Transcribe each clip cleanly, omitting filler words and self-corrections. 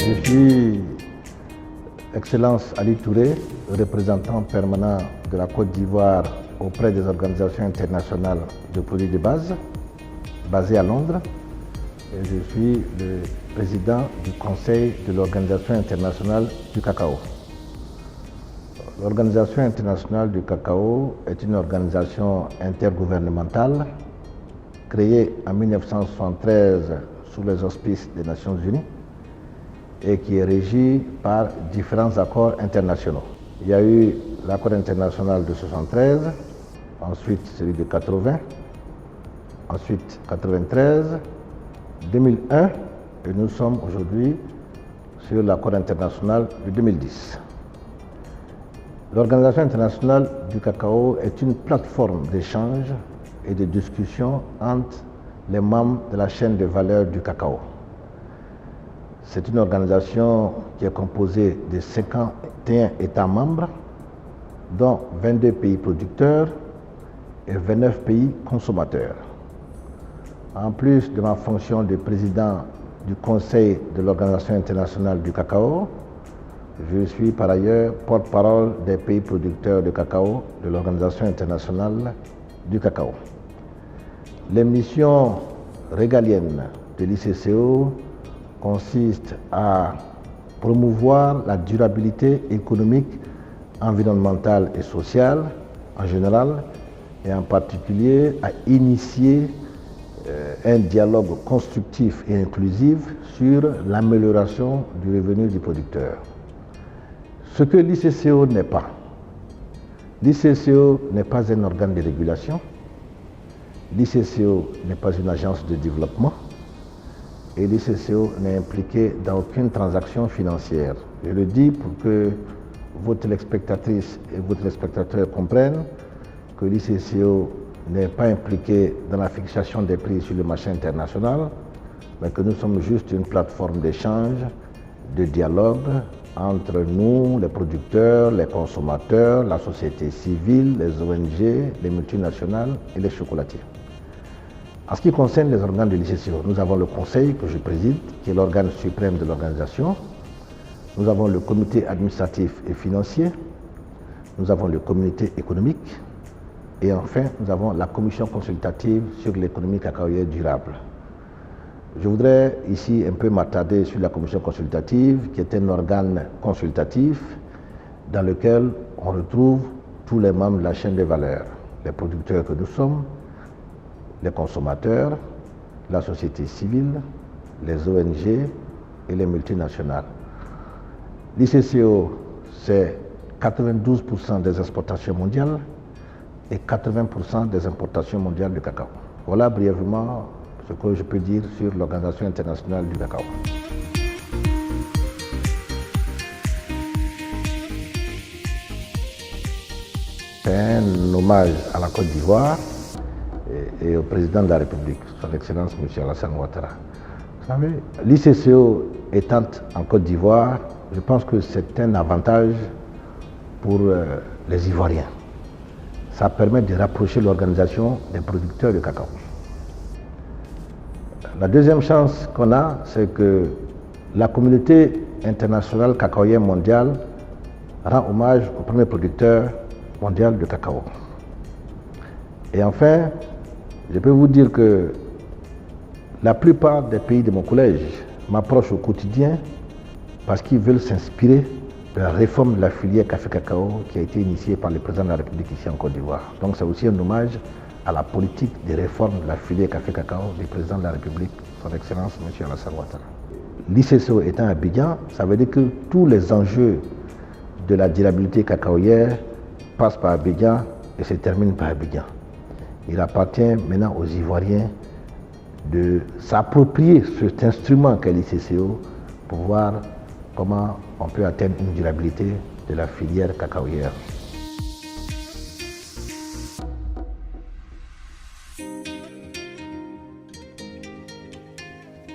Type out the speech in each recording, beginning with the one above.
Je suis Excellence Ali Touré, représentant permanent de la Côte d'Ivoire auprès des organisations internationales de produits de base, basées à Londres. Et je suis le président du Conseil de l'Organisation internationale du cacao. L'Organisation internationale du cacao est une organisation intergouvernementale créée en 1973 sous les auspices des Nations Unies et qui est régie par différents accords internationaux. Il y a eu l'accord international de 1973, ensuite celui de 80, ensuite 93, 2001 et nous sommes aujourd'hui sur l'accord international de 2010. L'Organisation internationale du cacao est une plateforme d'échange et de discussion entre les membres de la chaîne de valeur du cacao. C'est une organisation qui est composée de 51 États membres, dont 22 pays producteurs et 29 pays consommateurs. En plus de ma fonction de président du Conseil de l'Organisation internationale du cacao, je suis par ailleurs porte-parole des pays producteurs de cacao de l'Organisation internationale du cacao. Les missions régaliennes de l'ICCO consistent à promouvoir la durabilité économique, environnementale et sociale en général, et en particulier à initier un dialogue constructif et inclusif sur l'amélioration du revenu du producteur. Ce que l'ICCO n'est pas. L'ICCO n'est pas un organe de régulation. L'ICCO n'est pas une agence de développement. Et l'ICCO n'est impliqué dans aucune transaction financière. Je le dis pour que vos téléspectatrices et vos téléspectateurs comprennent que l'ICCO n'est pas impliqué dans la fixation des prix sur le marché international, mais que nous sommes juste une plateforme d'échange, de dialogue entre nous, les producteurs, les consommateurs, la société civile, les ONG, les multinationales et les chocolatiers. En ce qui concerne les organes de l'ICCO, nous avons le conseil que je préside, qui est l'organe suprême de l'organisation. Nous avons le comité administratif et financier. Nous avons le comité économique. Et enfin, nous avons la commission consultative sur l'économie cacaoyère durable. Je voudrais ici un peu m'attarder sur la commission consultative, qui est un organe consultatif dans lequel on retrouve tous les membres de la chaîne de valeur, les producteurs que nous sommes, les consommateurs, la société civile, les ONG et les multinationales. L'ICCO, c'est 92% des exportations mondiales et 80% des importations mondiales de cacao. Voilà brièvement ce que je peux dire sur l'Organisation internationale du cacao. C'est un hommage à la Côte d'Ivoire et au président de la République, son Excellence M. Alassane Ouattara. Vous savez, l'ICCO étant en Côte d'Ivoire, je pense que c'est un avantage pour les Ivoiriens. Ça permet de rapprocher l'organisation des producteurs de cacao. La deuxième chance qu'on a, c'est que la communauté internationale cacaoyère mondiale rend hommage au premier producteur mondial de cacao. Et enfin, je peux vous dire que la plupart des pays de mon collège m'approchent au quotidien parce qu'ils veulent s'inspirer de la réforme de la filière café-cacao qui a été initiée par le président de la République ici en Côte d'Ivoire. Donc c'est aussi un hommage à la politique de réforme de la filière café-cacao du président de la République, son Excellence M. Alassane Ouattara. L'ICCO étant à Abidjan, ça veut dire que tous les enjeux de la durabilité cacaoyère passent par Abidjan et se terminent par Abidjan. Il appartient maintenant aux Ivoiriens de s'approprier cet instrument qu'est l'ICCO pour voir comment on peut atteindre une durabilité de la filière cacaoyère.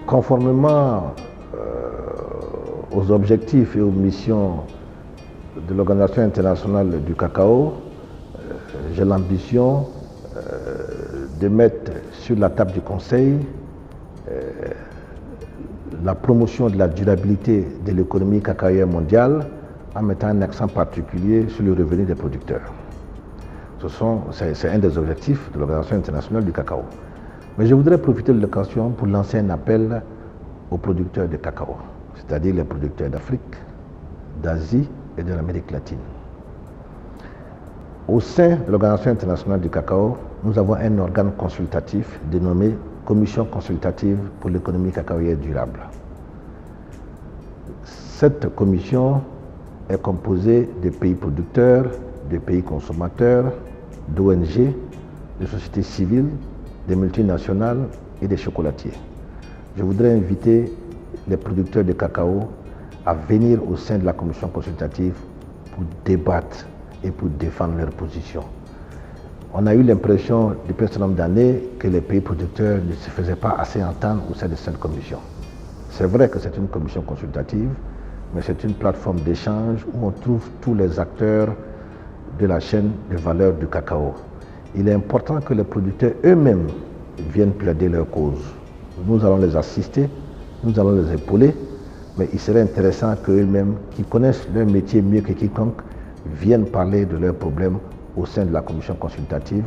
Conformément aux objectifs et aux missions de l'Organisation internationale du cacao, j'ai l'ambition de mettre sur la table du Conseil la promotion de la durabilité de l'économie cacaoyère mondiale en mettant un accent particulier sur le revenu des producteurs. C'est un des objectifs de l'Organisation internationale du cacao. Mais je voudrais profiter de l'occasion pour lancer un appel aux producteurs de cacao, c'est-à-dire les producteurs d'Afrique, d'Asie et de l'Amérique latine. Au sein de l'Organisation internationale du cacao, nous avons un organe consultatif dénommé Commission consultative pour l'économie cacaoyère durable. Cette commission est composée de pays producteurs, de pays consommateurs, d'ONG, de sociétés civiles, des multinationales et des chocolatiers. Je voudrais inviter les producteurs de cacao à venir au sein de la commission consultative pour débattre et pour défendre leurs positions. On a eu l'impression depuis un certain nombre d'années que les pays producteurs ne se faisaient pas assez entendre au sein de cette commission. C'est vrai que c'est une commission consultative, mais c'est une plateforme d'échange où on trouve tous les acteurs de la chaîne de valeur du cacao. Il est important que les producteurs eux-mêmes viennent plaider leur cause. Nous allons les assister, nous allons les épauler, mais il serait intéressant qu'eux-mêmes, qui connaissent leur métier mieux que quiconque, viennent parler de leurs problèmes au sein de la commission consultative.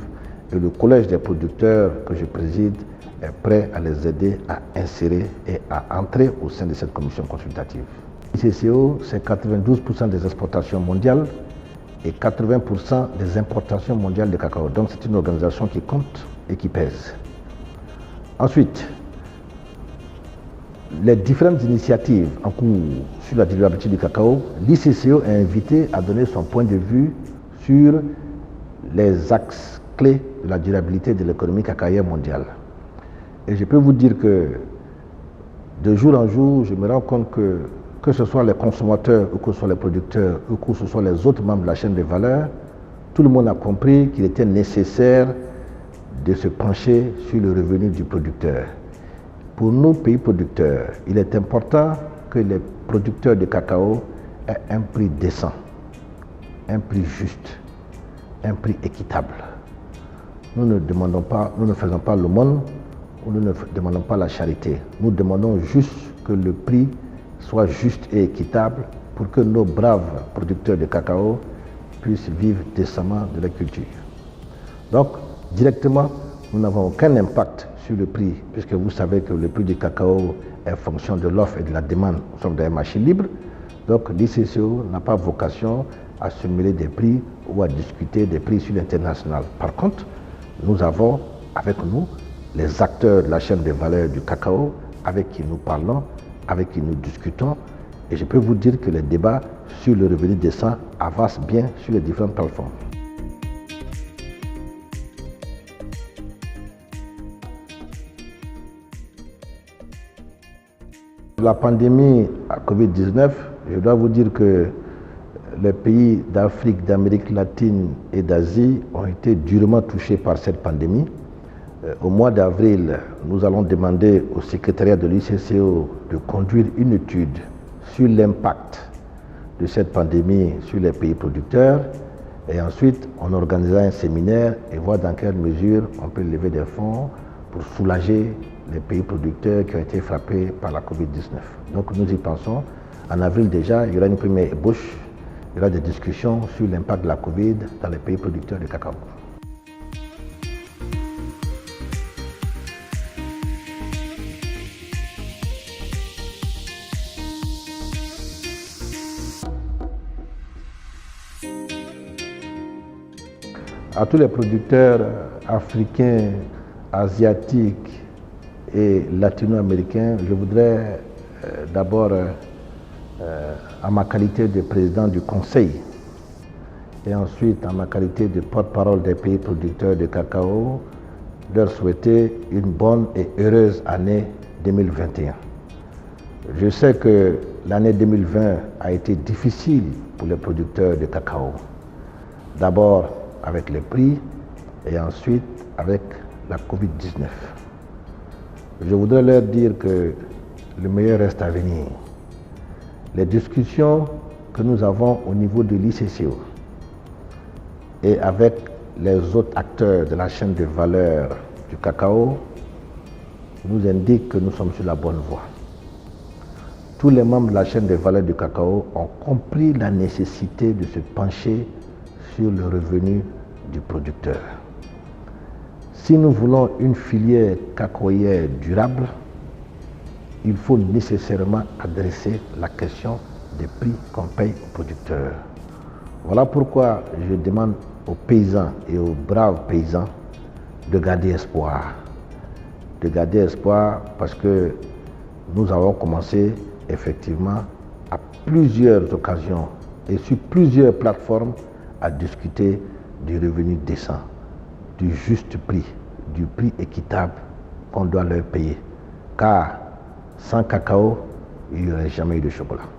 Et le collège des producteurs que je préside est prêt à les aider à insérer et à entrer au sein de cette commission consultative. l'ICCO, c'est 92% des exportations mondiales et 80% des importations mondiales de cacao. Donc c'est une organisation qui compte et qui pèse. Ensuite, les différentes initiatives en cours sur la durabilité du cacao, l'ICCO est invité à donner son point de vue sur les axes clés de la durabilité de l'économie cacaoyère mondiale. Et je peux vous dire que de jour en jour, je me rends compte que ce soit les consommateurs, ou que ce soit les producteurs, ou que ce soit les autres membres de la chaîne de valeur, tout le monde a compris qu'il était nécessaire de se pencher sur le revenu du producteur. Pour nos pays producteurs, il est important que les producteurs de cacao aient un prix décent, un prix juste, un prix équitable. Nous ne faisons pas l'aumône, nous ne demandons pas la charité. Nous demandons juste que le prix soit juste et équitable pour que nos braves producteurs de cacao puissent vivre décemment de la culture. Donc, directement, nous n'avons aucun impact sur le prix, puisque vous savez que le prix du cacao est en fonction de l'offre et de la demande. Nous sommes dans un marché libre, donc l'ICCO n'a pas vocation à se mêler des prix ou à discuter des prix sur l'international. Par contre, nous avons avec nous les acteurs de la chaîne de valeur du cacao, avec qui nous parlons, avec qui nous discutons, et je peux vous dire que les débats sur le revenu décent avancent bien sur les différentes plateformes. La pandémie à Covid-19, je dois vous dire que les pays d'Afrique, d'Amérique latine et d'Asie ont été durement touchés par cette pandémie. Au mois d'avril, nous allons demander au secrétariat de l'ICCO de conduire une étude sur l'impact de cette pandémie sur les pays producteurs. Et ensuite, on organisera un séminaire et voir dans quelle mesure on peut lever des fonds pour soulager les pays producteurs qui ont été frappés par la Covid-19. Donc nous y pensons. En avril déjà, il y aura une première ébauche. Il y aura des discussions sur l'impact de la Covid dans les pays producteurs de cacao. À tous les producteurs africains, asiatiques et latino-américains, je voudrais d'abord, en ma qualité de président du Conseil et ensuite en ma qualité de porte-parole des pays producteurs de cacao, leur souhaiter une bonne et heureuse année 2021. Je sais que l'année 2020 a été difficile pour les producteurs de cacao. D'abord avec les prix et ensuite avec la Covid-19. Je voudrais leur dire que le meilleur reste à venir. Les discussions que nous avons au niveau de l'ICCO et avec les autres acteurs de la chaîne de valeur du cacao nous indiquent que nous sommes sur la bonne voie. tous les membres de la chaîne de valeur du cacao ont compris la nécessité de se pencher sur le revenu du producteur. Si nous voulons une filière cacaoyère durable, il faut nécessairement adresser la question des prix qu'on paye aux producteurs. Voilà pourquoi je demande aux paysans et aux braves paysans de garder espoir. De garder espoir parce que nous avons commencé effectivement à plusieurs occasions et sur plusieurs plateformes à discuter du revenu décent, du juste prix, du prix équitable qu'on doit leur payer. Car sans cacao, il n'y aurait jamais eu de chocolat.